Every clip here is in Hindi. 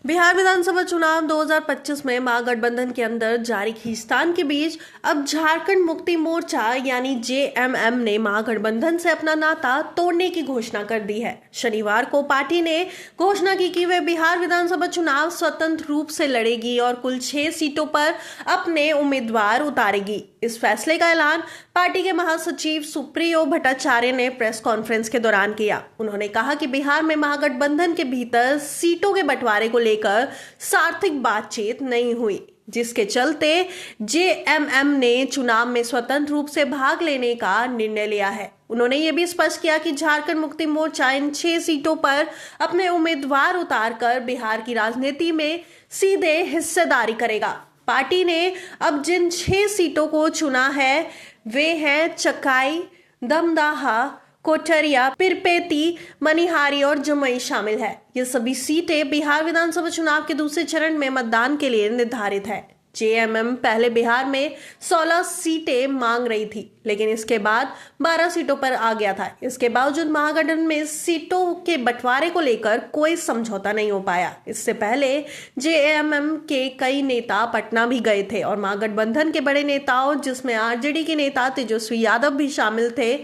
बिहार विधानसभा चुनाव 2025 में महागठबंधन के अंदर जारी खींचतान के बीच अब झारखंड मुक्ति मोर्चा यानी जेएमएम ने महागठबंधन से अपना नाता तोड़ने की घोषणा कर दी है। शनिवार को पार्टी ने घोषणा की कि वे बिहार विधानसभा चुनाव स्वतंत्र रूप से लड़ेगी और कुल 6 सीटों पर अपने उम्मीदवार उतारेगी। इस फैसले का ऐलान पार्टी के महासचिव सुप्रियो भट्टाचार्य ने प्रेस कॉन्फ्रेंस के दौरान किया। उन्होंने कहा कि बिहार में महागठबंधन के भीतर सीटों के बंटवारे को लेकर सार्थक बातचीत नहीं हुई, जिसके चलते जेएमएम ने चुनाव में स्वतंत्र रूप से भाग लेने का निर्णय लिया है। उन्होंने ये भी स्पष्ट किया कि झारखंड मुक्ति मोर्चा इन 6 सीटों पर अपने उम्मीदवार उतारकर बिहार की राजनीति में सीधे हिस्सेदारी करेगा। पार्टी ने अब जिन 6 सीटों को चुना है वे हैं चकाई, दमदाहा, कोठरिया, पिरपेती, मनिहारी और जमुई शामिल है। ये सभी सीटें बिहार विधानसभा चुनाव के दूसरे चरण में मतदान के लिए निर्धारित है। जेएमएम पहले बिहार में 16 सीटें मांग रही थी, लेकिन इसके बाद 12 सीटों पर आ गया था। इसके बावजूद महागठबंधन में सीटों के बंटवारे को लेकर कोई समझौता नहीं हो पाया। इससे पहले जेएमएम के कई नेता पटना भी गए थे और महागठबंधन के बड़े नेताओं, जिसमें आरजेडी के नेता तेजस्वी यादव भी शामिल थे,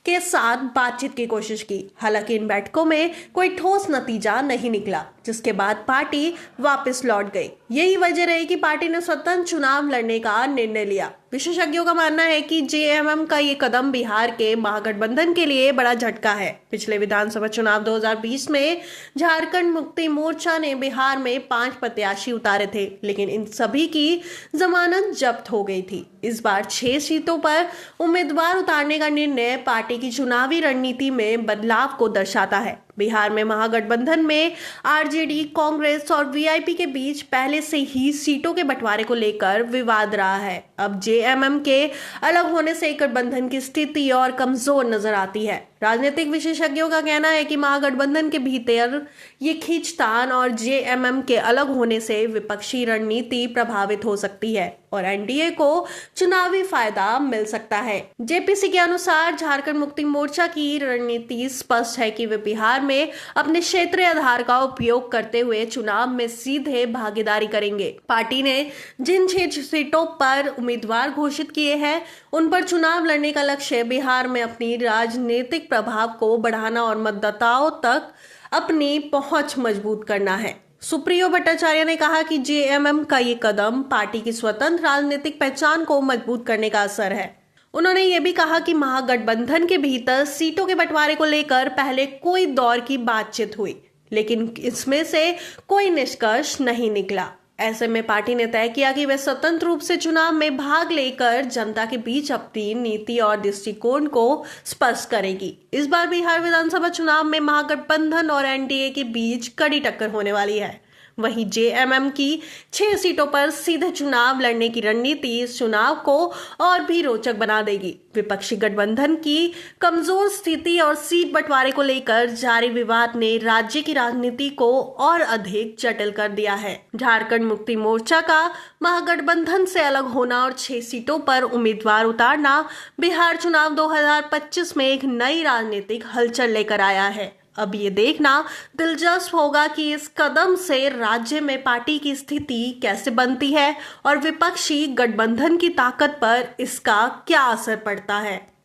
के साथ बातचीत की कोशिश की। हालांकि इन बैठकों में कोई ठोस नतीजा नहीं निकला, जिसके बाद पार्टी वापस लौट गई। यही वजह रही कि पार्टी ने स्वतंत्र चुनाव लड़ने का निर्णय लिया। विशेषज्ञों का मानना है कि जेएमएम का ये कदम बिहार के महागठबंधन के लिए बड़ा झटका है। पिछले विधानसभा चुनाव 2020 में झारखंड मुक्ति मोर्चा ने बिहार में 5 प्रत्याशी उतारे थे, लेकिन इन सभी की जमानत जब्त हो गई थी। इस बार 6 सीटों पर उम्मीदवार उतारने का निर्णय पार्टी की चुनावी रणनीति में बदलाव को दर्शाता है। बिहार में महागठबंधन में आरजेडी, कांग्रेस और वीआईपी के बीच पहले से ही सीटों के बंटवारे को लेकर विवाद रहा है। अब जेएमएम के अलग होने से गठबंधन की स्थिति और कमजोर नजर आती है। राजनीतिक विशेषज्ञों का कहना है कि महागठबंधन के भीतर ये खींचतान और जेएमएम के अलग होने से विपक्षी रणनीति प्रभावित हो सकती है और एनडीए को चुनावी फायदा मिल सकता है। जेपीसी के अनुसार झारखंड मुक्ति मोर्चा की रणनीति स्पष्ट है कि वे बिहार में अपने क्षेत्रीय आधार का उपयोग करते हुए चुनाव में सीधे भागीदारी करेंगे। पार्टी ने जिन 6 सीटों पर उम्मीदवार घोषित किए हैं, उन पर चुनाव लड़ने का लक्ष्य बिहार में अपनी राजनीतिक प्रभाव को बढ़ाना और मतदाताओं तक अपनी पहुंच मजबूत करना है। सुप्रियो भट्टाचार्य ने कहा कि जेएमएम का ये कदम पार्टी की स्वतंत्र राजनीतिक पहचान को मजबूत करने का असर है। उन्होंने ये भी कहा कि महागठबंधन के भीतर सीटों के बंटवारे को लेकर पहले कोई दौर की बातचीत हुई, लेकिन इसमें से कोई निष्कर्ष नहीं निकला। ऐसे में पार्टी ने तय किया कि वे स्वतंत्र रूप से चुनाव में भाग लेकर जनता के बीच अपनी नीति और दृष्टिकोण को स्पष्ट करेगी। इस बार बिहार विधानसभा चुनाव में महागठबंधन और एनडीए के बीच कड़ी टक्कर होने वाली है। वहीं जेएमएम की 6 सीटों पर सीधे चुनाव लड़ने की रणनीति इस चुनाव को और भी रोचक बना देगी। विपक्षी गठबंधन की कमजोर स्थिति और सीट बंटवारे को लेकर जारी विवाद ने राज्य की राजनीति को और अधिक जटिल कर दिया है। झारखंड मुक्ति मोर्चा का महागठबंधन से अलग होना और 6 सीटों पर उम्मीदवार उतारना बिहार चुनाव 2025 में एक नई राजनीतिक हलचल लेकर आया है। अब ये देखना दिलचस्प होगा कि इस कदम से राज्य में पार्टी की स्थिति कैसे बनती है और विपक्षी गठबंधन की ताकत पर इसका क्या असर पड़ता है।